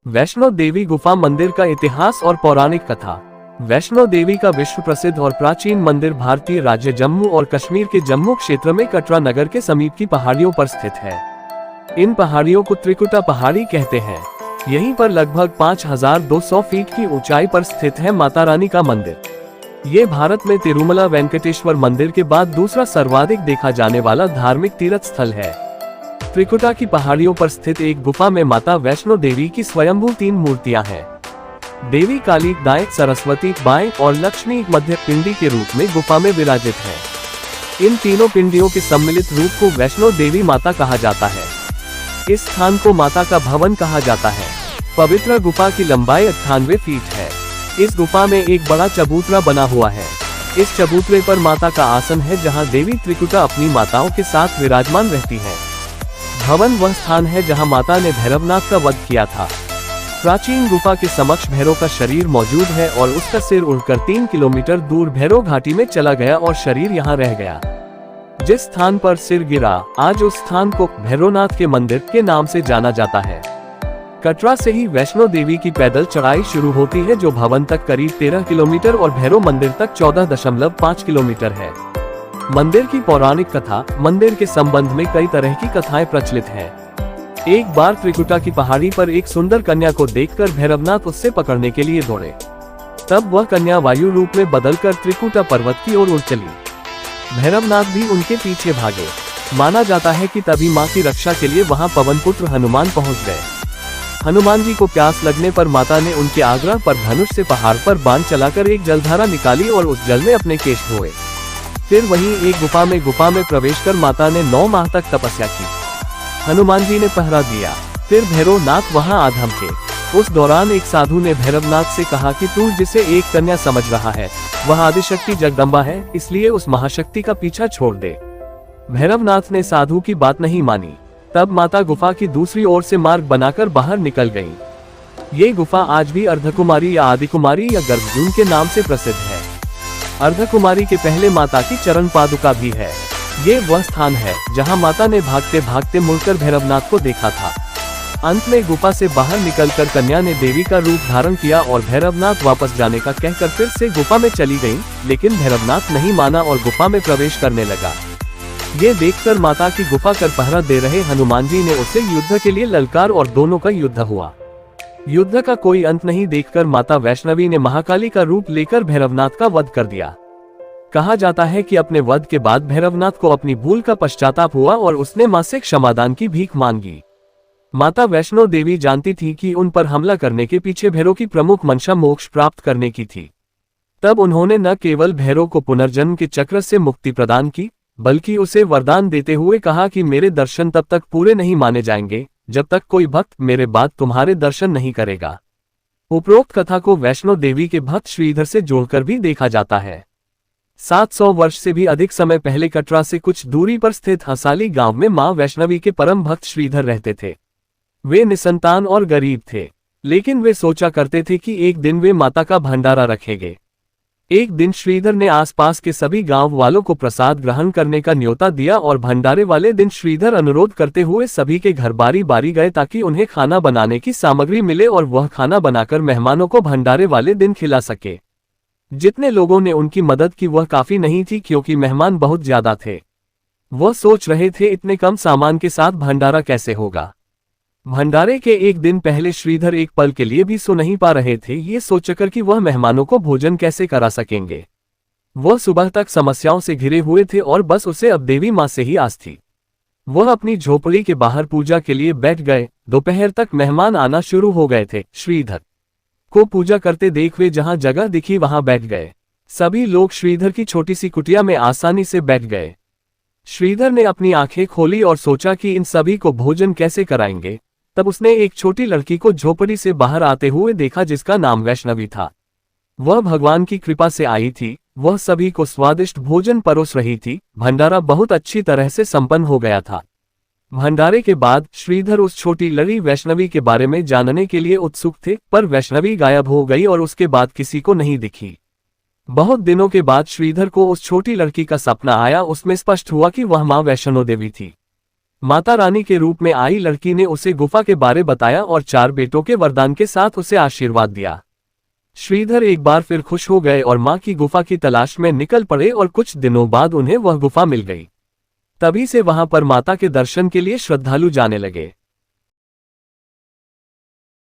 वैष्णो देवी गुफा मंदिर का इतिहास और पौराणिक कथा। वैष्णो देवी का विश्व प्रसिद्ध और प्राचीन मंदिर भारतीय राज्य जम्मू और कश्मीर के जम्मू क्षेत्र में कटरा नगर के समीप की पहाड़ियों पर स्थित है। इन पहाड़ियों को त्रिकुटा पहाड़ी कहते हैं। यहीं पर लगभग 5200 फीट की ऊंचाई पर स्थित है माता रानी का मंदिर। ये भारत में तिरुमला वेंकटेश्वर मंदिर के बाद दूसरा सर्वाधिक देखा जाने वाला धार्मिक तीर्थ स्थल है। त्रिकुटा की पहाड़ियों पर स्थित एक गुफा में माता वैष्णो देवी की स्वयंभू 3 मूर्तियां हैं। देवी काली दाएं, सरस्वती बाएं और लक्ष्मी मध्य पिंडी के रूप में गुफा में विराजित है। इन तीनों पिंडियों के सम्मिलित रूप को वैष्णो देवी माता कहा जाता है। इस स्थान को माता का भवन कहा जाता है। पवित्र गुफा की लंबाई 98 फीट है। इस गुफा में एक बड़ा चबूतरा बना हुआ है। इस चबूतरे पर माता का आसन है, जहां देवी त्रिकुटा अपनी माताओं के साथ विराजमान रहती है। भवन वह स्थान है जहां माता ने भैरवनाथ का वध किया था। प्राचीन गुफा के समक्ष भैरव का शरीर मौजूद है और उसका सिर उड़कर 3 किलोमीटर दूर भैरव घाटी में चला गया और शरीर यहां रह गया। जिस स्थान पर सिर गिरा, आज उस स्थान को भैरवनाथ के मंदिर के नाम से जाना जाता है। कटरा से ही वैष्णो देवी की पैदल चढ़ाई शुरू होती है, जो भवन तक करीब 13 किलोमीटर और भैरव मंदिर तक 14.5 किलोमीटर है। मंदिर की पौराणिक कथा। मंदिर के संबंध में कई तरह की कथाएं प्रचलित हैं। एक बार त्रिकुटा की पहाड़ी पर एक सुंदर कन्या को देखकर भैरवनाथ उससे पकड़ने के लिए दौड़े। तब वह कन्या वायु रूप में बदलकर त्रिकुटा पर्वत की ओर उड़ चली। भैरवनाथ भी उनके पीछे भागे। माना जाता है कि तभी मां की रक्षा के लिए वहां पवन पुत्र हनुमान पहुंच गए। हनुमान जी को प्यास लगने पर माता ने उनके आग्रह पर धनुष से पहाड़ पर बाण चलाकर एक जलधारा निकाली और उस जल में अपने केश धोए। फिर वहीं एक गुफा में प्रवेश कर माता ने 9 माह तक तपस्या की। हनुमान जी ने पहरा दिया। फिर भैरवनाथ वहां आ धमके। उस दौरान एक साधु ने भैरवनाथ से कहा कि तू जिसे एक कन्या समझ रहा है, वह आदिशक्ति जगदम्बा है, इसलिए उस महाशक्ति का पीछा छोड़ दे। भैरवनाथ ने साधु की बात नहीं मानी। तब माता गुफा की दूसरी ओर से मार्ग बनाकर बाहर निकल गयी। ये गुफा आज भी अर्धकुमारी या आदिकुमारी या गर्भजून के नाम से प्रसिद्ध है। अर्धकुमारी के पहले माता की चरण पादुका भी है। ये वह स्थान है जहां माता ने भागते भागते मुड़कर भैरवनाथ को देखा था। अंत में गुफा से बाहर निकलकर कन्या ने देवी का रूप धारण किया और भैरवनाथ वापस जाने का कहकर फिर से गुफा में चली गयी, लेकिन भैरवनाथ नहीं माना और गुफा में प्रवेश करने लगा। ये देखकर माता की गुफा कर पहरा दे रहे हनुमान जी ने उसे युद्ध के लिए ललकार और दोनों का युद्ध हुआ। युद्ध का कोई अंत नहीं देखकर माता वैष्णवी ने महाकाली का रूप लेकर भैरवनाथ का वध कर दिया। कहा जाता है कि अपने वध के बाद भैरवनाथ को अपनी भूल का पश्चाताप हुआ और उसने मां से क्षमादान की भीख मांगी। माता वैष्णो देवी जानती थी कि उन पर हमला करने के पीछे भैरव की प्रमुख मंशा मोक्ष प्राप्त करने की थी। तब उन्होंने न केवल भैरव को पुनर्जन्म के चक्र से मुक्ति प्रदान की, बल्कि उसे वरदान देते हुए कहा कि मेरे दर्शन तब तक पूरे नहीं माने जाएंगे जब तक कोई भक्त मेरे बाद तुम्हारे दर्शन नहीं करेगा। उपरोक्त कथा को वैष्णो देवी के भक्त श्रीधर से जोड़कर भी देखा जाता है। 700 वर्ष से भी अधिक समय पहले कटरा से कुछ दूरी पर स्थित हंसाली गांव में मां वैष्णवी के परम भक्त श्रीधर रहते थे। वे निसंतान और गरीब थे, लेकिन वे सोचा करते थे कि एक दिन वे माता का भंडारा रखेंगे। एक दिन श्रीधर ने आसपास के सभी गांव वालों को प्रसाद ग्रहण करने का न्योता दिया और भंडारे वाले दिन श्रीधर अनुरोध करते हुए सभी के घर बारी बारी गए ताकि उन्हें खाना बनाने की सामग्री मिले और वह खाना बनाकर मेहमानों को भंडारे वाले दिन खिला सके। जितने लोगों ने उनकी मदद की वह काफी नहीं थी, क्योंकि मेहमान बहुत ज्यादा थे। वह सोच रहे थे इतने कम सामान के साथ भंडारा कैसे होगा। भंडारे के एक दिन पहले श्रीधर एक पल के लिए भी सो नहीं पा रहे थे, ये सोचकर कि वह मेहमानों को भोजन कैसे करा सकेंगे। वह सुबह तक समस्याओं से घिरे हुए थे और बस उसे अब देवी मां से ही आस थी। वह अपनी झोपड़ी के बाहर पूजा के लिए बैठ गए। दोपहर तक मेहमान आना शुरू हो गए थे। श्रीधर को पूजा करते देख वे जहां जगह दिखी वहां बैठ गए। सभी लोग श्रीधर की छोटी सी कुटिया में आसानी से बैठ गए। श्रीधर ने अपनी आंखें खोली और सोचा कि इन सभी को भोजन कैसे कराएंगे। तब उसने एक छोटी लड़की को झोपड़ी से बाहर आते हुए देखा, जिसका नाम वैष्णवी था। वह भगवान की कृपा से आई थी। वह सभी को स्वादिष्ट भोजन परोस रही थी। भंडारा बहुत अच्छी तरह से संपन्न हो गया था। भंडारे के बाद श्रीधर उस छोटी लड़ी वैष्णवी के बारे में जानने के लिए उत्सुक थे, पर वैष्णवी गायब हो गई और उसके बाद किसी को नहीं दिखी। बहुत दिनों के बाद श्रीधर को उस छोटी लड़की का सपना आया। उसमें स्पष्ट हुआ कि वह मां वैष्णो देवी थी। माता रानी के रूप में आई लड़की ने उसे गुफा के बारे बताया और 4 बेटों के वरदान के साथ उसे आशीर्वाद दिया। श्रीधर एक बार फिर खुश हो गए और मां की गुफा की तलाश में निकल पड़े और कुछ दिनों बाद उन्हें वह गुफा मिल गई। तभी से वहां पर माता के दर्शन के लिए श्रद्धालु जाने लगे।